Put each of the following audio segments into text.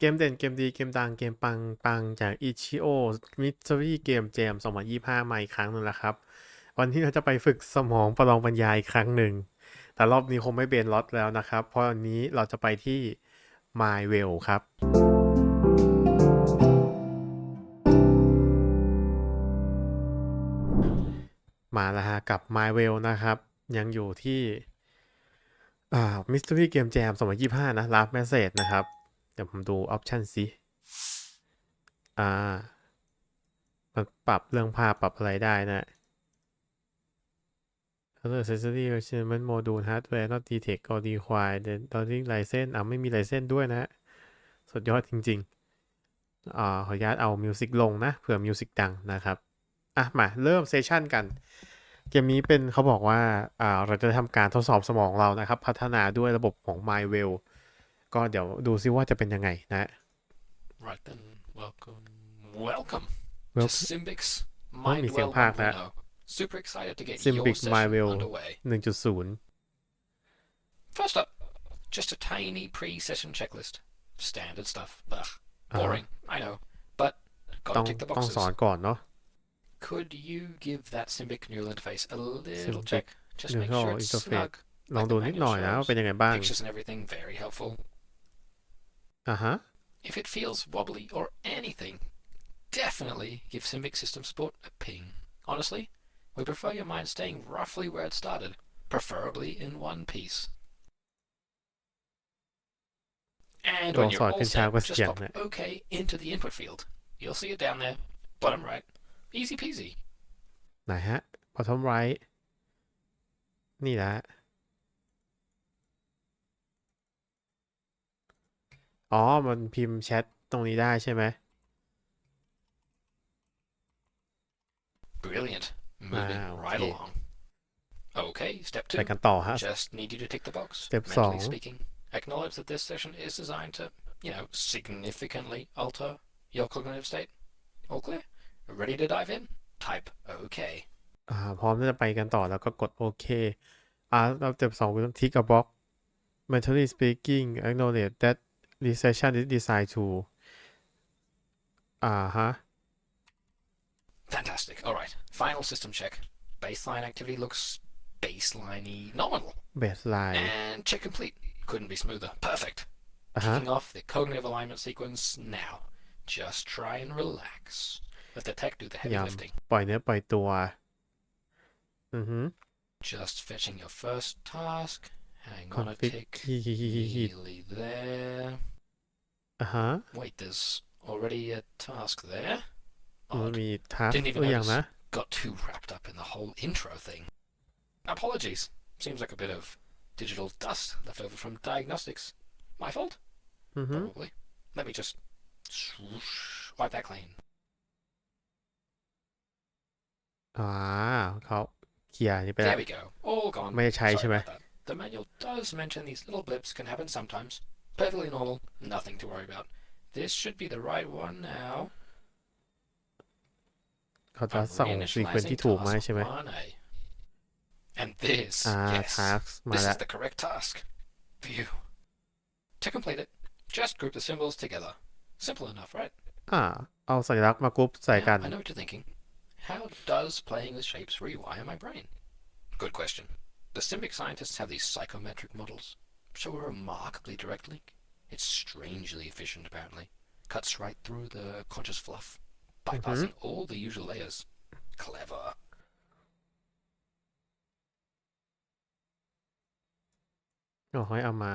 เกมเด่นเกมดีเกมดังเกมปังจากอิชิโอมิส t ต r y เกมแจม2025มาอีกครั้งหนึ่งแล้วครับวันที่เราจะไปฝึกสมองประลองปัญญาอีกครั้งหนึ่งแต่รอบนี้คงไม่เบนล็อตแล้วนะครับเพราะวันนี้เราจะไปที่ My Well ครับมาแล้วฮะกับ My Well นะครับยังอยู่ที่Mystery Game Jam 2025นะ Last Message นะครับเดี๋ยวผมดูออปชันสิอ่ามันปรับเรื่องภาพปรับอะไรได้นะ Other accessory achievement module hardware not detect or require the downloading license ไม่มีไลเซนส์ด้วยนะสุดยอดจริงๆขออนุญาตเอามิวสิกลงนะเผื่อมิวสิกดังนะครับมาเริ่มเซสชั่นกันเกมนี้เป็นเขาบอกว่าเราจะทำการทดสอบสมองเรานะครับพัฒนาด้วยระบบของ MyWell ก็เดี๋ยวดูซิว่าจะเป็นยังไงนะ Right then, welcome Well, to Symbic's มีเสียง MyWell ภาคนะ 1.0. Super excited to get your Symbic session MyWell underway. 1.0 First up, just a tiny pre-session checklist. Standard stuff. Ugh, boring, I know, but ต้อ gotta ง tick the ต้อง boxes. สอนก่อนเนาะ Could you give that Symbic neural interface a little Symbic check? Just make neural sure it's interface snug. ลอง Like ดู the นิดหน่อย manual นะว่า shows. เป็นยังไงบ้าง Pictures and everything, very helpful. If it feels wobbly or anything, definitely give Symbic system support a ping. Honestly, we prefer your mind staying roughly where it started, preferably in one piece. And when you're all set, just pop OK into the input field. You'll see it down there, bottom right. Easy peasy. ไหนฮะ bottom right นี่แหละมันพิมพ์แชทตรงนี้ได้ใช่ไหม Brilliant. Moving right along. Okay, step 2. ไปกันต่อฮะ Just need you to tick the box. Step Mentally 2 speaking, acknowledge that this session is designed to, significantly alter your cognitive state. All clear? Ready to dive in? Type OK. พร้อมที่จะไปกันต่อแล้วก็กดโอเคเราสเต็ป2คือต้อง tick a box mentally speaking acknowledge that this session is designed to Fantastic. All right. Final system check. Baseline activity looks baseline-y nominal. baseline And check complete. Couldn't be smoother. Perfect. Kicking off the cognitive alignment sequence now. Just try and relax. Let the tech do the heavy lifting. ปล่อยเนื้อปล่อยตัวJust fetching your first task. Hang on a tick. Nearly there. Wait, there's already a task there? Odd. มีทัส Didn't even ตัวอย่างนะ notice. Got too wrapped up in the whole intro thing. Apologies. Seems like a bit of digital dust left over from diagnostics. My fault? Probably. Let me just swoosh, wipe that clean. เขาเคลียร์นี่ไปแล้ว There we go. All gone. ไม่ได้ใช้ใช่ไหม Sorry about that. The manual does mention these little blips can happen sometimes. Perfectly normal. Nothing to worry about. This should be the right one now. เขาจะส่งซีเควนซ์ที่ถูกไหมใช่ไหม And this, yes, task มา this แล้ว is the correct task. Phew. To complete it, just group the symbols together. Simple enough, right? เอาสัญลักษณ์มากรุ๊ปใส่กัน Now, I know what you're thinking. How does playing with shapes rewire my brain? Good question. The Symbic scientists have these psychometric models. Show a remarkably direct link. It's strangely efficient, apparently. Cuts right through the conscious fluff, bypassing all the usual layers. Clever. ให้เอาม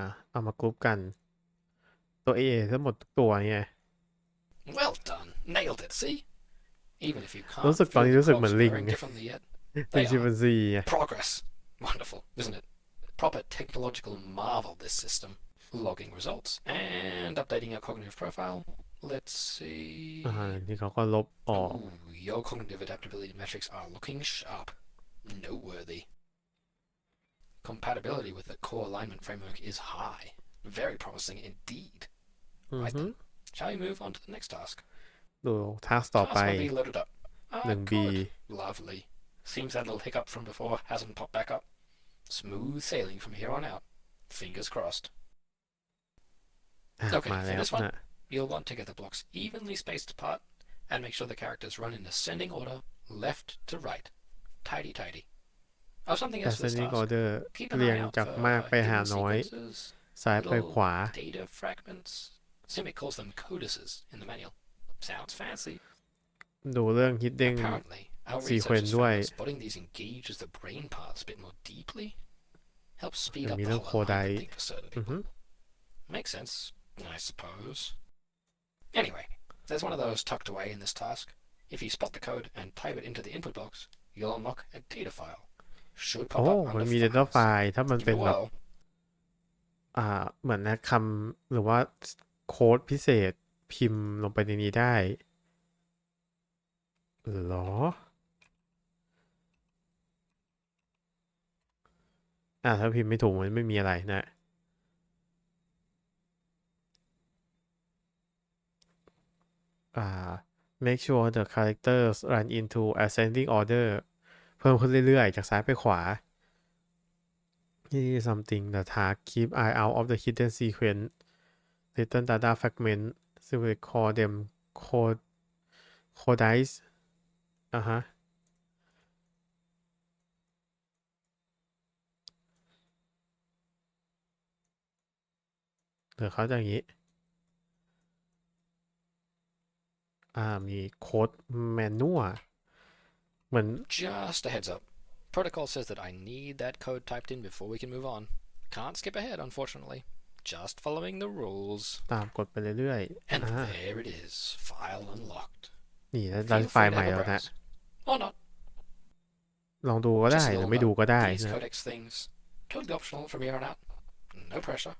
ากรุ๊ปกันตัว A ทั้งหมดทุกตัวไง Well done. Nailed it, see? Even if you can't รู้สึกตอนนี้ feel รู้สึก the เหมือน cogs ลิง whirring differently yet. เป็น They ชิมแป are. นซีไง Progress. Wonderful, isn't it? Proper technological marvel, this system. Logging results and updating your cognitive profile. Let's see. ที่เขาก็ลบออก Ooh, your cognitive adaptability metrics are looking sharp. Noteworthy. Compatibility with the core alignment framework is high. Very promising indeed. Right then, shall we move on to the next task? ดูทัสต่อไป Task 1B loaded up. 1B good. Lovely. Seems that little hiccup from before hasn't popped back up. Smooth sailing from here on out. Fingers crossed. Okay, มา for แล้ว this one, นะ you'll want to get the blocks evenly spaced apart and make sure the characters run in ascending order, left to right. Tidy, tidy. Oh, something else for this ascending task. order Keep an เรียง eye out จาก for มากไปหา hidden น้อย sequences, ซ้ายไปขวา little data fragments. Simic calls them codices in the manual. Sounds fancy. ดูเรื่อง hidden Apparently, our sequence research has ด้วย found that spotting these engages the brain parts a bit more deeply, helps speed จะ up มี the เรื่อง whole Kodai alignment thing for certain อือ people. ฮึ Makes sense, I suppose. Anyway, there's one of those tucked away in this task. If you spot the code and type it into the input box, you'll unlock a data file. Should โอ้ pop up มัน under มี data files. file ถ้ามัน Give เป็ it น a แบบ whirl. เหมือนนะคำหรือว่าโค้ดพิเศษพิมพ์ลงไปในนี้ได้เหรอถ้าพิมพ์ไม่ถูกมันไม่มีอะไรนะmake sure the characters run into ascending order เพิ่มขึ้นเรื่อยๆ จากซ้ายไปขวา This is something the task keep eye out of the hidden sequence little data fragment so we call them codice ฮะเดี๋ยวเขาจะอย่างนี้มีโค้ดแมนนวลเหมือน Just a heads up. Protocol says that I need that code typed in before we can move on. Can't skip ahead, unfortunately. Just following the rules. ตามกดไปเรื่อย And there it is. File unlocked. นี่ได้ไฟล์ใหม่แล้วนะ Or not. ลองดูก็ได้ หรือไม่ดูก็ได้ These นะ codex things. Totally optional from here on out. No pressure.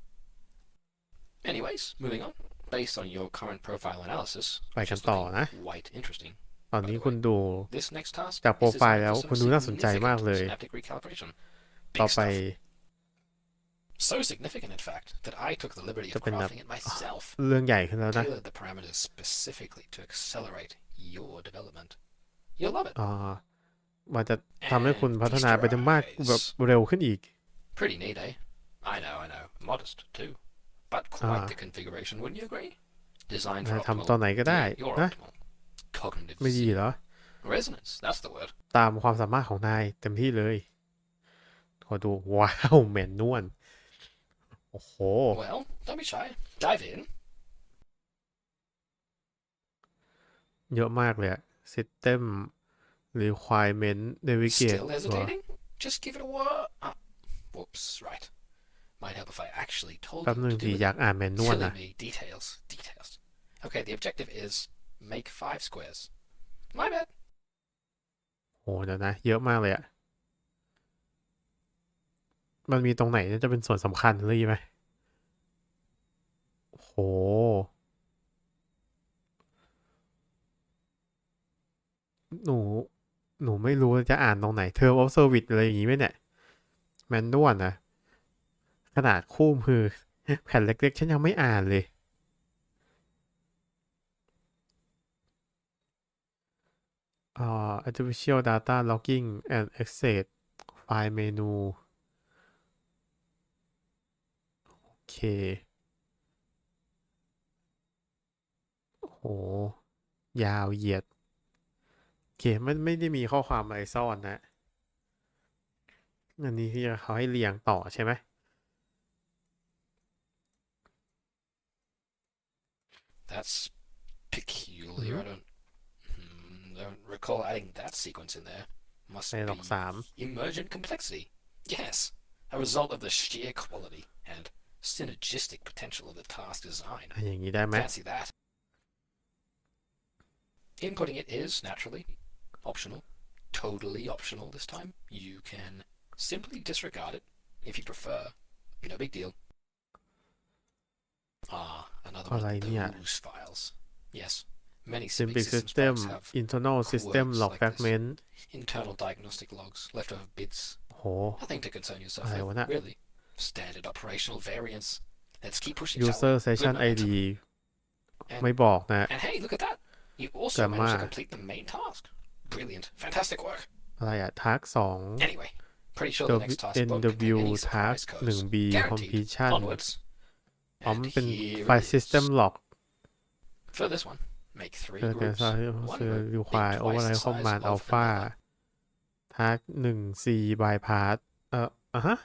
Anyways, moving on. Based on your current profile analysis, ไปกันต่อนะ quite interesting. ตอนนี้คุณดู This next task จากโปร is ไฟล์แล้ว designed for คุณ some ดูน่าสนใจมากเลย significant synaptic recalibration. ต่อ Big ไป stuff. So significant, in fact, that I took the liberty of crafting it myself. เรื่องใหญ่ขึ้นแล้วนะ Tailored the parameters specifically to accelerate your development. You'll love it. มันจะทำให้คุณพัฒนาไปได้มากแบบเร็วขึ้นอีก Pretty neat, eh? I know. Modest, too. But quite the configuration, wouldn't you agree? Designed for ทำตอนไหนก็ได้ your นะ optimal cognitive ไม่ดีเหรอ resonance. That's the word. ตามความสามารถของนายเต็มที่เลยขอดู ว้าวแมนนวลโอ้โห Well, don't be shy. Dive in. เยอะมากเลยอะ System Requirement Navigate Still hesitating? Just give it a whirl. Whoops, right. Might help if I actually told แป๊บ you นึง to สิ do อยาก it. อ่านแมนนวล Silly นะ me. Details. Okay, the objective is make 5 squares. My bad. โหเดี๋ยวนะ เยอะมากเลยอะมันมีตรงไหนที่จะเป็นส่วนสำคัญเลยไหมโหหนูไม่รู้จะอ่านตรงไหน Term of Service อะไรอย่างงี้ไหมเนี่ยแมนนวลนะขนาดคู่มือ แผ่นเล็กๆฉันยังไม่อ่านเลยartificial data logging and access file menu โอเคโหยาวเหยียดโอเคมันไม่ได้มีข้อความอะไรซ่อนนะอันนี้ที่เขาให้เรียงต่อใช่ไหมThat's peculiar. I don't recall adding that sequence in there. Must ในหลอก3 be emergent complexity. Yes, a result of the sheer quality and synergistic potential of the task design. อย่างนี้ได้ไหม Fancy that. Inputting it is, naturally, optional. Totally optional this time. You can simply disregard it if you prefer. No big deal. Another one of those files. Yes, many Simple system System files have Internal System quirks Log like this. Fragment Internal diagnostic logs, leftover bits. โห Nothing to concern yourself อะไรวะ with, น่ะ really. Standard operational variants. Let's keep pushing. User shall we? Session Good ID momentum. ไม่บอกนะ And hey, look at that. You also managed to complete the main task. Brilliant. Fantastic work. อะไรอะ Task 2 Anyway, pretty sure the next task won't contain NW any surprise Task codes. 1B Guaranteed. Completion Onwards. มัน And เป็น here ไฟล์ it is. System Log For this one, make 3 โปรแกรม groups. ฝ One คือ group require being twice override the command size of alpha another. task 1 C bypass ฮะ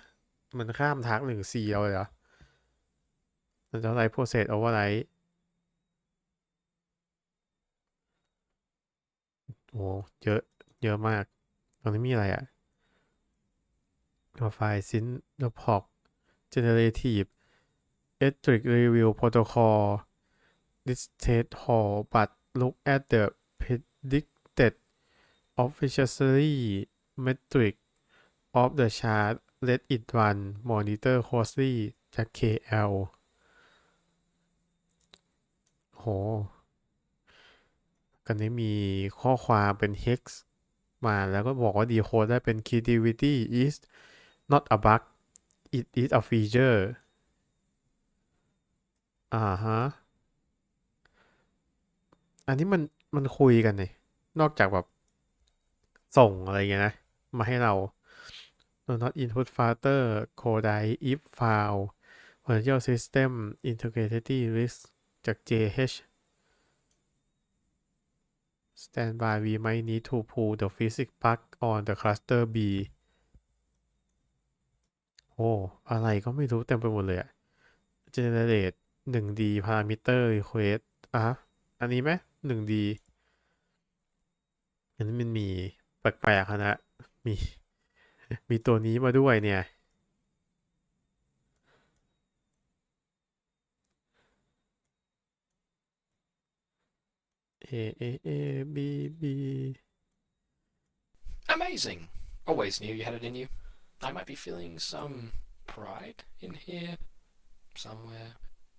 มันข้าม task 1 C เราเลยเหรอมันจะอะไร process override โอ้เยอะเยอะมากตรงนี้มีอะไรอ่ะ file sync the POC generative Electric review protocol listed hall but look at the predicted officially metric of the chart let it run monitor closely จาก KL โหกันนี้มีข้อความเป็น hex มาแล้วก็บอกว่า decode ได้เป็น creativity is not a bug it is a feature ฮะอันนี้มันคุยกันเนี่ยนอกจากแบบส่งอะไรเงี้ยนะมาให้เรา do not input filter codec if file financial system integrity risk จาก JH standby we might need to pull the physics bug on the cluster B โอ้อะไรก็ไม่รู้เต็มไปหมดเลยอะ generate 1D parameter request อันนี้ไหม 1D อันนี้มันมีแปลกๆนะมีมีตัวนี้มาด้วยเนี่ย A B Amazing! Always knew you had it in you. I might be feeling some pride in here somewhere.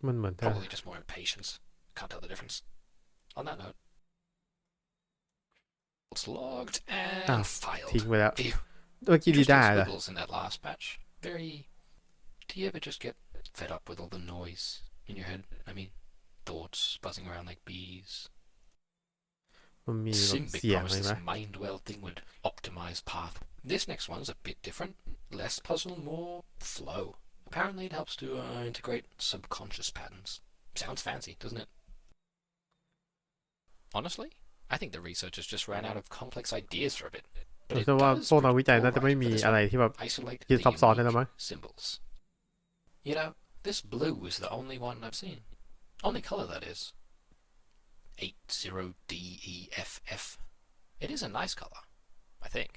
มันเหมือนจะ Probably just more impatience. Can't tell the difference. On that note, it's logged อ้าว and filed. ทิ้งไปแล้ว Phew. เมื่อกี้ดี Interesting ได้เหรอ squiggles in that last patch. Very. Do you ever just get fed up with all the noise in your head? I mean, thoughts buzzing around like bees. มันมีแบบ Symbic เสียง promised เลยไหม this Mindwell thing would optimize path. This next one's a bit different. Less puzzle, more flow. Apparently it helps to integrate subconscious patterns. Sounds fancy, doesn't it? Honestly, I think the researchers just ran out of complex ideas for a bit. แต่ But it ว่า does พวกนักวิจัย predict น่าจะ all ไม่ right มี for this อะไร one. ที่แบบ Isolate คิด the ซับซ้อนได้แล้ว unique มั้ง symbols. You know, this blue is the only one I've seen. Only color, that is. 80DEFF. It is a nice color, I think.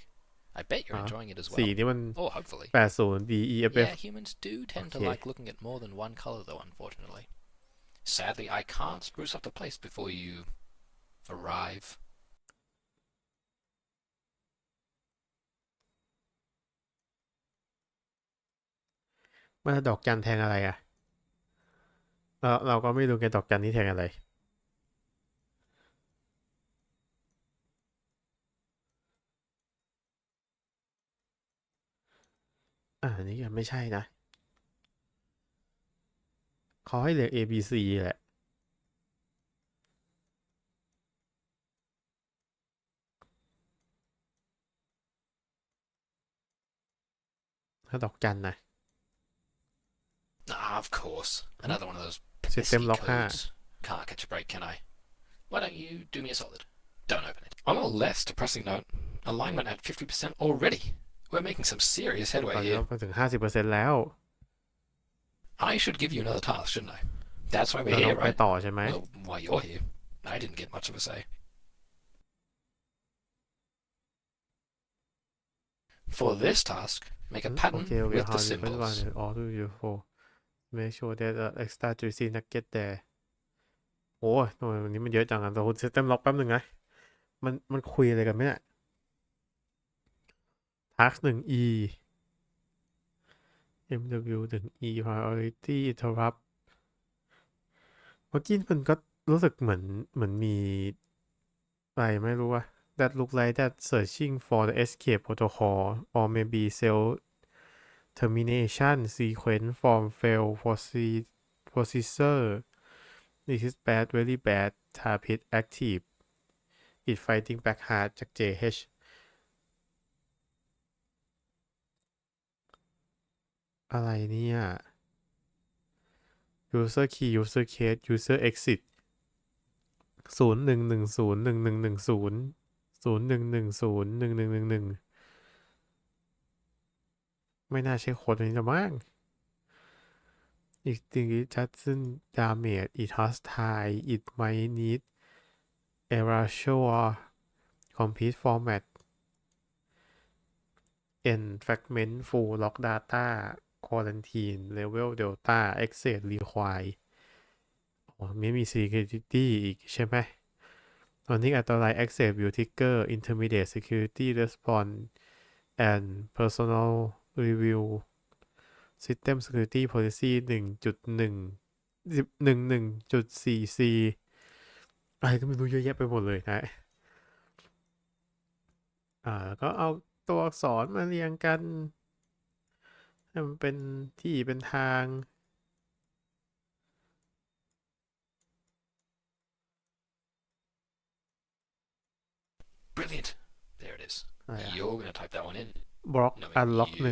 I bet you're enjoying it as สี well. นี่มัน Or hopefully. 80 DEFF Yeah, humans do tend to Okay. like looking at more than one color, though, unfortunately. Sadly, I can't spruce up the place before you arrive. มันจะดอกจันแทงอะไรอ่ะเราก็ไม่รู้แกดอกจันนี่แทงอะไรอันนี้ยังไม่ใช่นะเขาให้เหลือ A B C แหละถ้าดอกจันนะ Ah, of course. Another one of those System pesky lock codes. Can't catch a break, can I? Why don't you do me a solid? Don't open it. On a less depressing note, alignment at 50% already. We're making some serious ต headway อนนี้ here. เราไปถึง 50% แล้ว I should give you another task, shouldn't I? That's why เรา we're ต้อ here, งไป right? ต่อใช่ไหม Well, while you're here, I didn't get much of a say. For this task, make a pattern Okay, with how the different one symbols. all to you for make sure that extra juicy nugget there โอ้ยทำไมวันนี้มันเยอะจังอ่ะเราเซตเต็มล็อกแป๊บหนึ่งนะมันคุยอะไรกันไหมเนี่ย task 1 E MW 1 E priority interrupt เมื่อกี้มันก็รู้สึกเหมือนมีอะไรไม่รู้ว่า that look like that searching for the escape protocol or maybe cell termination sequence from fail processor this is bad very bad target active it fighting back hard จาก JH อะไรเนี่ย user key user case user exit 0110111011101111ไม่น่าใช่โค้ดนี้ละมั้ง Extinguishes damage it hostile it might need erasure complete format end fragment full log data quarantine level delta access require อ๋อไม่มี security อีกใช่ไหมตอนนี้อัตรา access will trigger intermediate security response and personal review system security policy 1.1.4c อะไรก็ไม่รู้เยอะแยะไปหมดเลยนะแล้วก็เอาตัวอักษรมาเรียงกันให้มันเป็นที่เป็นทาง Brilliant. There it is. อะไรอะ You're gonna type that one in. บล็อก knowing อันล็อก you. 1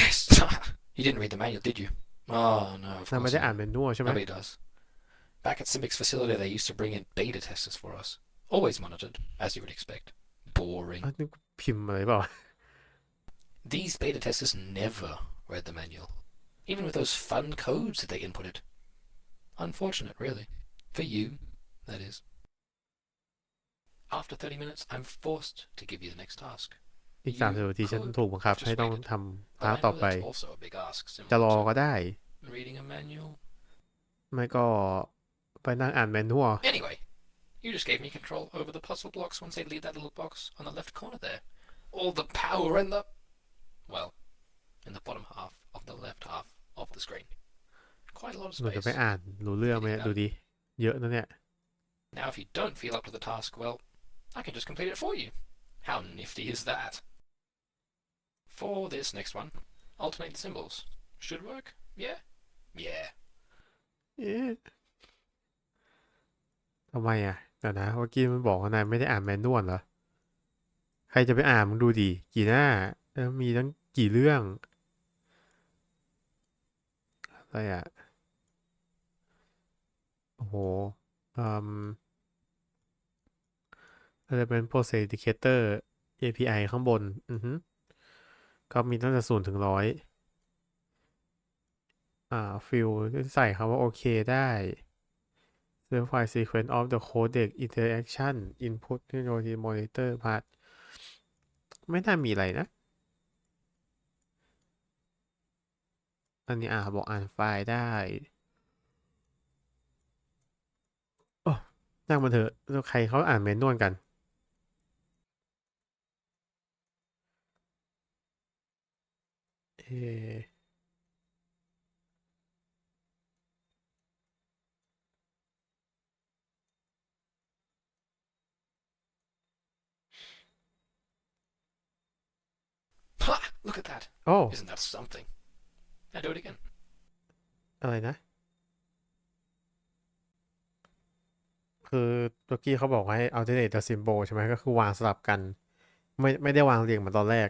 Yes! You didn't read the manual, did you? Oh, no, of นั่นไม่ course ได้อ่าน not. เมนูใช่ไหม Nobody does. Back at Simpic's facility, they used to bring in beta testers for us. Always monitored, as you would expect. Boring. นึกพิมพ์อะไรเปล่า These beta testers never read the manual, even with those fun codes that they inputted. Unfortunate, really. For you, that is. After 30 minutes, I'm forced to give you the next task. อีก You 30 นาทีฉัน could ถูกบังคับ have ให้ just ต้อง waited, ทำ but พาร์ท I ต่อ know ไป that's also a big ask, จะ similar รอ to ก็ได้ reading a manual. ไม่ก็ไปนั่งอ่านเมนู Anyway, you just gave me control over the puzzle blocks once they leave that little box on the left corner there. All the power in the... well, in the bottom half of the left half of the screen. Quite a lot of หนูจะ space. ไปอ่านรู้เรื่องไหมดูดิ เยอะนะเนี่ย Now, if you don't feel up to the task, well, I can just complete it for you. How nifty is that? For this next one, alternate the symbols. Should work? Yeah? Yeah. เอ๊ะทำไมอ่ะแต่นะเมื่อกี้มันบอกว่านายไม่ได้อ่านแมนนวลเหรอ ใครจะไปอ่านมึงดูดิ กี่หน้าแล้วมีตั้งกี่เรื่อง อะไรอ่ะ โอ้โหอะไรเป็น process indicator API ข้างบน ก็มีตั้งแต่0 ถึง 100ฟิลใส่คำว่าโอเคได้ verify sequence of the codec interaction input technology monitor part ไม่น่ามีอะไรนะ อันนี้บอกอ่านไฟล์ได้โอ้นั่งมาเถอะแล้วใครเขาอ่านแมนนวลกัน เออ Ha! Look at that. โอ้ Isn't that something? Now do it again. อะไรนะ คือเมื่อกี้เขาบอกให้ alternate the symbol ใช่ไหมก็คือวางสลับกัน ไม่ได้วางเรียงเหมือนตอนแรก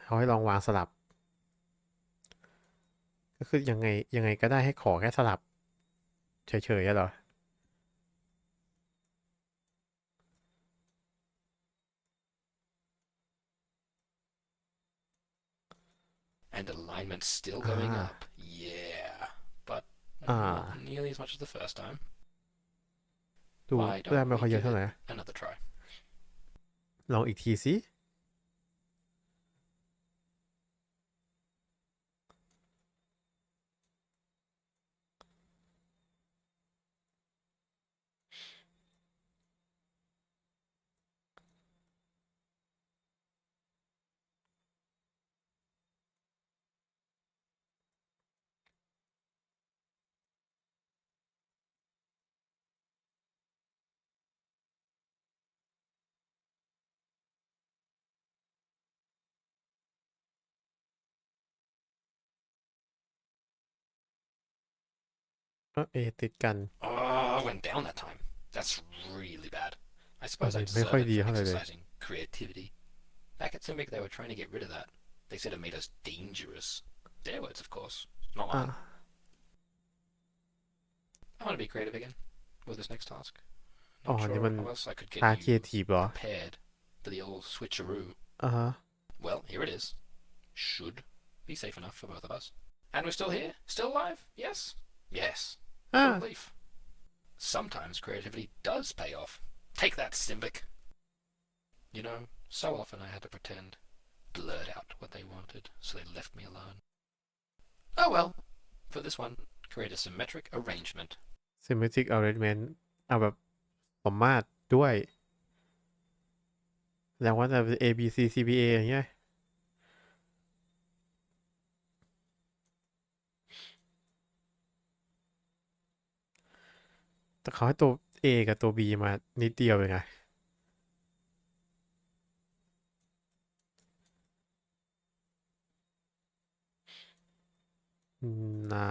เขาให้ลองวางสลับ ก็คือยังไงก็ได้ให้ขอแค่สลับ เฉยๆอะเหรอ And alignment's still going Ah. up. Yeah. But Ah. not nearly as much as the first time. ดู Why ได้ don't ไม่ค่อย we เยอะ give เท่าไหร่ it another try? ลองอีกทีสิติดกัน Oh, I went down that time. That's really bad. I suppose I ไม่ deserve ค่อย it ดี for เท่าไหร่เลย exercising creativity. Back at Simic, they were trying to get rid of that. They said it made us dangerous. Their words, of course, not อ่ะ mine. want to be creative again with this next task. อ๋อ Not นี่ sure มัน how else I could พา get ครีเอ you ทีฟเหรอ prepared for the old switcheroo. อ่าฮะ Well, here it is. Should be safe enough for both of us. And we're still here? Still alive? Yes? Yes. อ่า What a relief. Sometimes creativity does pay off. Take that, Symbic. You know, so often I had to pretend, blurt out what they wanted, so they left me alone. Oh well. For this one, create a symmetric arrangement. symmetric arrangement เอาแบบสมมาตรด้วย แล้วว่าจะ A B C C B A อย่างเงี้ยแต่เขาให้ตัว A กับตัว B มานิดเดียวเองไงนา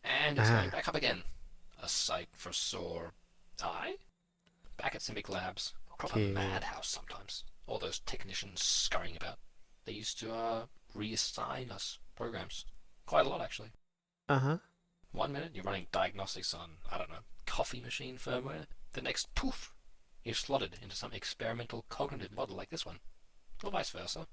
And it's going back up again. A sight for sore eye? Back at Symbic Labs. Proper madhouse sometimes. All those technicians scurrying about. They used to reassign us programs. Quite a lot, actually. อ่าฮะ 1 minute you're running diagnostics on, I don't know, coffee machine firmware. The next, poof, you're slotted into some experimental cognitive model like this one. Or vice versa.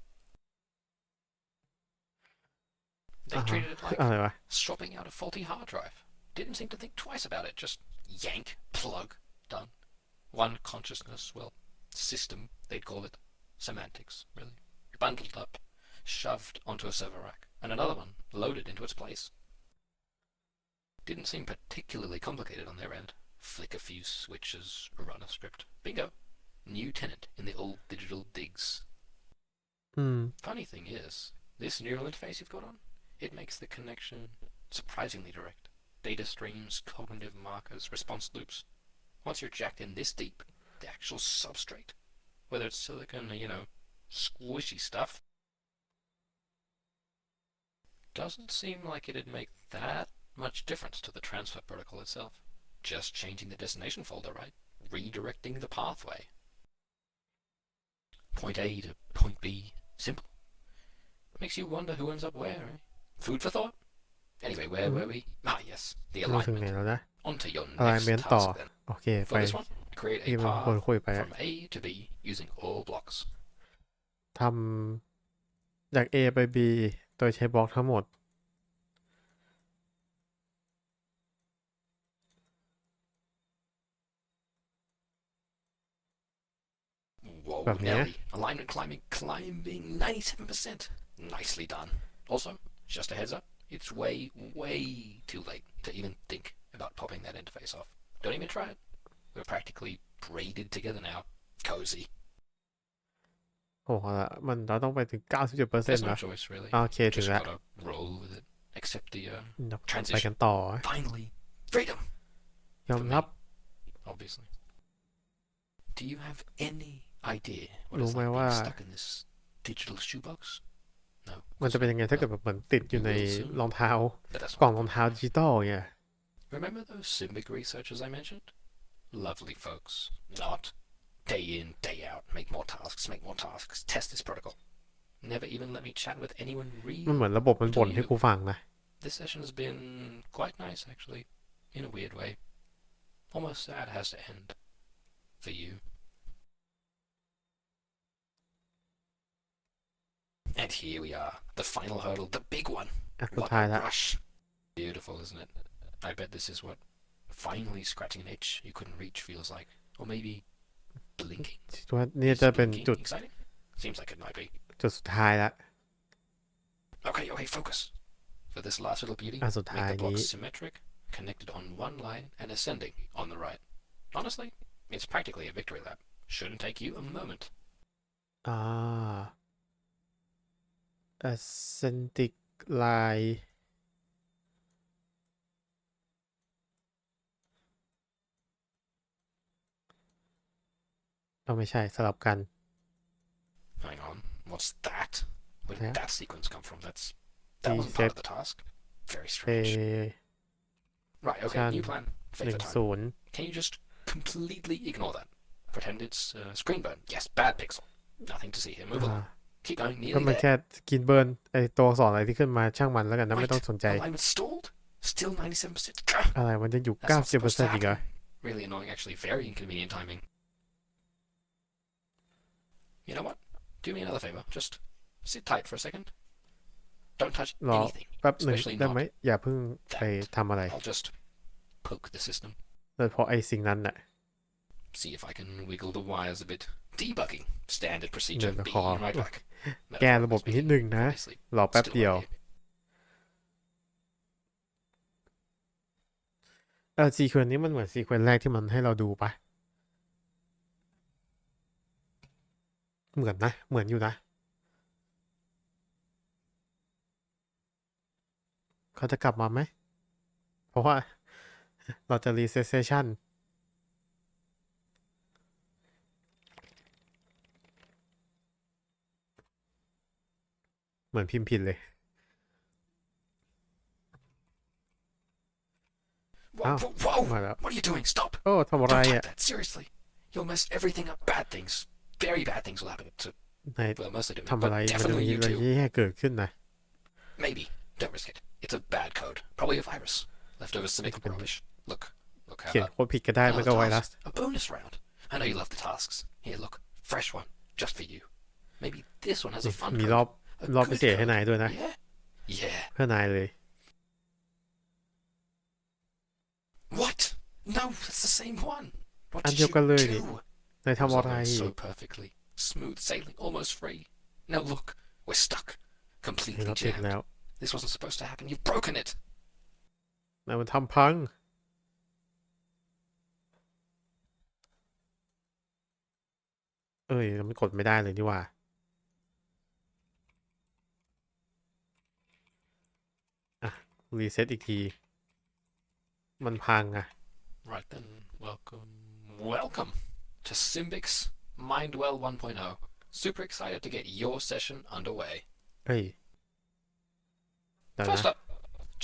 They treated it like อะไรวะ swapping out a faulty hard drive. Didn't seem to think twice about it. Just yank, plug, done. One consciousness, well, system, they'd call it. Semantics, really. Bundled up, shoved onto a server rack, and another one loaded into its place. Didn't seem particularly complicated on their end. Flick a few switches, run a script. Bingo. New tenant in the old digital digs. อืม Funny thing is, this neural interface you've got on, it makes the connection surprisingly direct. Data streams, cognitive markers, response loops. Once you're jacked in this deep, the actual substrate, whether it's silicon or, you know, squishy stuff, doesn't seem like it'd make that much difference to the transfer protocol itself. Just changing the destination folder, right? Redirecting the pathway. Point A to point B. Simple. Makes you wonder who ends up where, eh? Food for thought. Anyway, where were we? Ah, yes, the รู้ถึงไหน alignment. แล้วนะ Onto your next alignment ต่อ task then. โอเค ไป For this one, create ที่ a มันควร path คุยไป from A to B using all blocks. ทำจาก A ไป B โดยใช้บล็อกทั้งหมด Whoa, From here? Nelly. Alignment climbing 97%. Nicely done. Also, just a heads up, it's way, way too late to even think about popping that interface off. Don't even try it. We're practically braided together now. Cozy. โอ้โหละมันเราต้องไปถึง 97% There's no นะ choice, really. โอเค ถึง Just แล้ว gotta roll with it. Accept the ไป transition. กันต่อ Finally, freedom. ยอมรับ Obviously. Do you have any idea what รู้ it's ไหม like ว่า being stuck in this digital shoebox? No. มันจะเป็นยังไงถ้าเกิดแบบเหมือนติดอยู่ในรองเท้า But that's กล่องรองเท้าดิจิตอลเนี่ย Remember those Symbic researchers I mentioned? Lovely folks. Not. Day in, day out. Make more tasks. Test this protocol. Never even let me chat with anyone มันเหมือน real. ระบบมันบ่นให้กูฟังนะ This session has been quite nice, actually. In a weird way. Almost sad it has to end. For you. And here we are. The final hurdle. The big one. อ่ะสุด What ท้าย a ละ rush. Beautiful, isn't it? I bet this is what finally scratching an itch you couldn't reach feels like. Or maybe blinking. คิดว่านี่ Is จะเป็น blinking จุด exciting? Seems like it might be. จุดสุดท้ายละ Okay, focus. For this last little beauty, อันสุด make ท้าย the นี้ blocks symmetric, connected on one line and ascending on the right. Honestly, it's practically a victory lap. Shouldn't take you a moment. อ่า authentic line เราไม่ใช่สลับกัน Hang on, what's that? Where did Yeah. that sequence come from? That wasn't part of the task. Very strange. Right, okay, Chan new plan. หนึ่ Favor ง time. ศูนย์ Can you just completely ignore that? Pretend it's screen burn. Yes, bad pixel. Nothing to see here. Move along. Keep going. ก็ Nearly มัน there. แค่สกินเบิร์นไอตัวอักษรอะไรที่ขึ้นมาช่างมันแล้วกันนะไม่ Wait, ต้องสนใจ alignment stalled. Still 97%. อะไรมันจะอยู่ That's not supposed to 90% อีกเหรอ happen. Really annoying, actually. Very inconvenient timing. You know what? Do me another favor. Just sit tight for a second. Don't touch รอ anything. แป๊บหนึ่ง Especially ได้ไหม not อย่าเพิ่งไปทำอะไร I'll just poke the system. โดยเฉพาะไอสิ่งนั้นน่ะ See if I can wiggle the wires a bit. Debugging. Standard procedure. Never Be call. right back. แก้ระบบนิดนึงนะ Obviously, รอแป๊บ still เดียว right here. ซีเควนต์นี้มันเหมือนซีเควนต์แรกที่มันให้เราดูปะเหมือนนะ เหมือนอยู่นะ เขาจะกลับมาไหม เพราะว่า เราจะรีเซ็ตเซสชั่นเหมือนพิมพ์ผิดเลย Whoa, whoa, whoa! มาแล้ว What are you doing? Stop! โอ้ทำอะไร Don't อ่ะ type that. Seriously. You'll mess everything up. Bad things. Very bad things will happen to, นาย well, mostly to me, ทำอะไร but มันจะ definitely มี you อะไร too. แย่ๆเกิดขึ้นนะ Maybe. Don't risk it. It's a bad code. Probably a virus. Leftover cynical rubbish. Look how เขียน about โค้ดผิดก็ได้ไม่ก็ไวรัส a bonus round. I know you love the tasks. Here, look. Fresh one. Just for you. Maybe this one has a fun มี code. รอบ A รอบ good พิเศษให้ code. นายด้วยนะ Yeah? Yeah. เพื่อนายเลย What? No, that's the same one. What อัน did เดียว you กันเลยดิ do? นาย It was ทำ all อะไร going so perfectly. Smooth sailing, almost free. Now look, we're stuck. เห็น Completely เราติด jammed. แล้ว This wasn't supposed to happen. You've broken it. นายมันทำพัง เอ้ยมันกดไม่ได้เลยนี่หว่า อ่ะ รีเซ็ตอีกที มันพังอ่ะ Right then, welcome to Symbic's Mindwell 1.0. Super excited to get your session underway. เอ้ยเดี๋ยว First นะ up,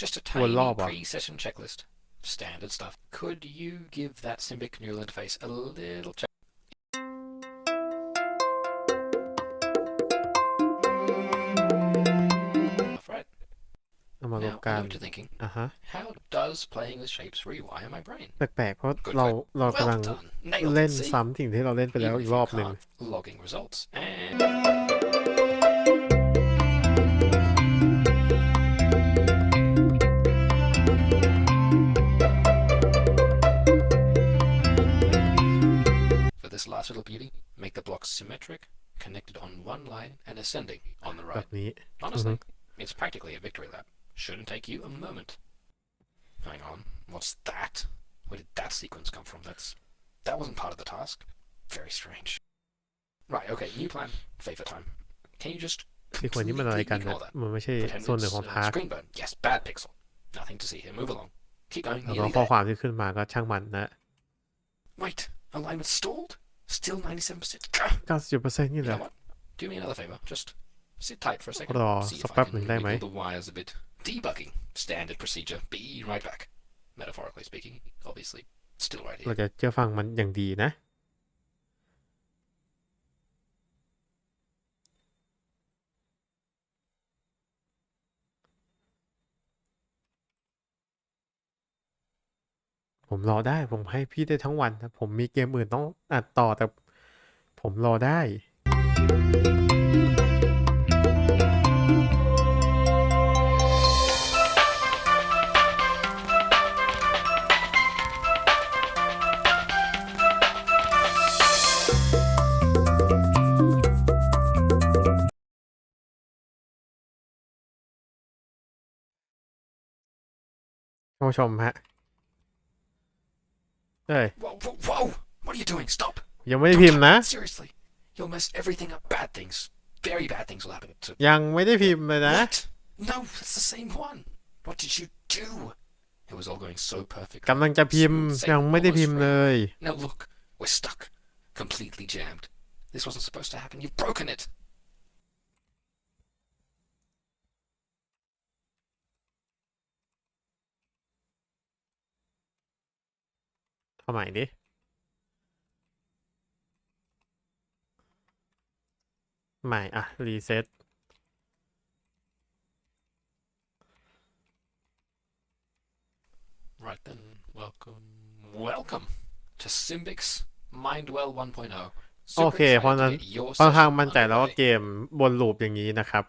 just a วนรอ tiny บอ่ะ pre-session checklist. Standard stuff. Could you give that Symbic neural interface a little check? Right. เอามารวม Now, กั I น know what you're thinking. อ่ะฮะ How does playing with shapes rewire my brain? แปลกๆ เพราะ Good เรา question. กำลัง Well done. Nailed เล่น it. See? ซ้ำสิ่งที่เราเล่นไปแล้ว Even อี if กร you อบหนึ่ง can't, logging results and for this last little beauty, make the blocks symmetric, connected on one line and ascending on the แบ right. บนี้ Honestly, it's practically a victory lap. Shouldn't take you a moment. Hang on, what's that? Where did that sequence come from? That wasn't part of the task. Very strange. Right, okay, new plan. Favor time. Can you just ซีควอนนี้มันอะไรกัน completely นะ ignore that? มันไม่ใช่ Pretend ส่วนหนึ่ง it's ของทาร์ก screen burn. Yes, bad pixel. Nothing to see here. Move along. Keep going. แล้วก็ Nearly ข้อ there. ความที่ขึ้นมาก็ช่างมันนะ Wait, alignment stalled? Still 97%? 90% นี่ You แหละ know what? Do me another favor. Just sit tight for a second. รอ See สัก if แป๊ I บหนึ่ง can ได้ไหม wiggle the wires a bit. Debugging. Standard procedure. Be right back. Metaphorically speaking. Obviously. Still right เรา here. จะเชื่อฟังมันอย่างดีนะ ผมรอได้ ผมให้พี่ได้ทั้งวันนะผมมีเกมอื่นต้องอัดต่อแต่ผมรอได้ ท่านผู้ชมฮะ เอ้ย Whoa, whoa, whoa! What are you doing? Stop! ยังไม่ได้พิมพ์นะ Seriously. You'll mess everything up. Bad things. Very bad things will happen to... ยังไม่ได้พิมพ์เลยนะ What? No, that's the same one. What did you do? It was all going so perfect. กำลังจะพิมพ์ ยังไม่ได้พิมพ์เลย Now look, we're stuck. Completely jammed. This wasn't supposed to happen. You've broken it. ทำใหม่ดิใหม่อ่ะรีเซ็ต Right then, welcome to Symbic's Mindwell 1.0. โอเค Super เพราะ excited นั้น to get your ค่อนข้าง session มั่นใจแล้วว่า underway. เกมวนลูปอย่างนี้นะครับ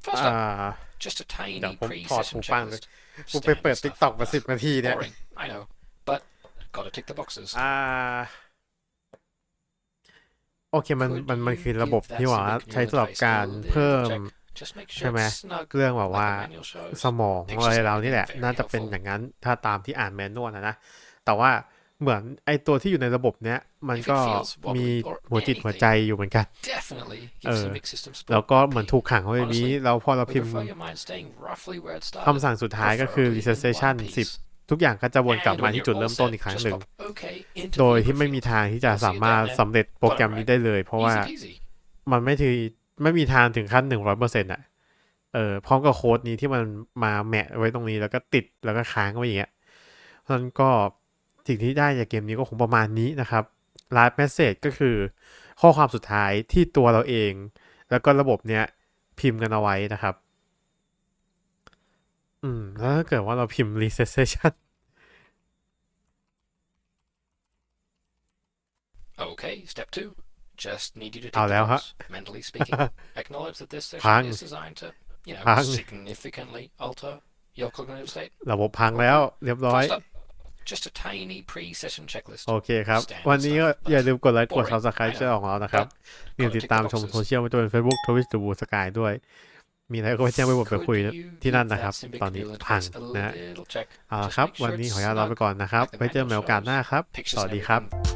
First อ่า up, just a เดี๋ยว tiny ผมถอดหู pre-session ฟังเลย checklist. กูไปเปิด Standard TikTok stuff. มา10 นาทีเนี่ย Boring, I know, but gotta tick the boxes. โอเคมัน Could มัน you คือระบบ give that ที่ว่า Symbic ใช้ neural สำหรับ interface การ a เพิ่ little ม check? Just make ใช่ sure ไหม it's snug เรื่องแบบ like ว่า the manual shows. สมอง Pictures อะไร and เรานี่แหละ everything น่า very จะเป็น helpful. อย่างนั้นถ้าตามที่อ่านแมนนวลนะแต่ว่าเหมือนไอตัวที่อยู่ในระบบเนี้ยมัน If ก็ it feels มี wobbly or หัวจิตหัวใจ anything, อยู่เหมือนกัน definitely เอ give อ Symbic system แล้ว support ก็ a เหมือนถูก ping. ขังไว้ในนี้ Honestly, แล้วพอเรา we พิมพ์ prefer your mind staying roughly where it คำสั่ง started, สุดท้ายก็คือ preferably in resuscitation one 10 piece. ทุกอย่างก็จะวนกลับ And มา when ที่ you're จุด all เริ่มต้น set, อีกครั้ง just หนึ่ง pop OK into โด the ย input ที่ไม่มี field. ทางที่จะ You'll สา see มารถ it down สำเร็จ there. โปรแกรม Bottom นี้ right. ได้เลย เพราะว่า Easy peasy. มันไม่มีทางถึงขั้น 100% อ่ะพร้อมกับโค้ดนี้ที่มันมาแมะไว้ตรงนี้แล้วก็ติดแล้วก็ค้างไว้อย่างเงี้ยเพราะฉะนั้นก็สิ่งที่ได้จากเกมนี้ก็คงประมาณนี้นะครับ last message ก็คือข้อความสุดท้ายที่ตัวเราเอง แล้วก็ระบบเนี้ยพิมพ์กันเอาไว้นะครับแล้วถ้าเกิดว่าเราพิมพ์ resuscitation Okay, step 2. Just need you to tick เอา the แล้วฮะ box, mentally speaking. Acknowledge that this พั session ง is designed to, you know, พัง significantly alter your cognitive state. ระบบพังแล้วเรียบร้อย First up, just a tiny pre-session checklist. โอเคครับ Standard วันนี้ก็ stuff, อย่า but ลืมกดไลค์กด boring, subscribe I ช่อง know. ของเรานะครับ But อย่าลืม gotta ติด tick ตาม the ชม boxes. โซเชียลไม่ว่าจะเป็น Facebook Twitch หรือ Blue Sky ด้วย มีอะไรก็ไปแจ้งไปบอกไปคุย Could you ที่ give นั่นนะ that ครับ Symbic ตอนนี้ neural พัง interface a นะฮะ little check? เอาละ Just ครับ make วัน sure นี้ it's ขออนุญาตลาไป snug ก่อนนะครับ like the ไว้เจอ manual ใหม่โอกาส shows. หน้าครับ ส Pictures วัส and ดีครับ everything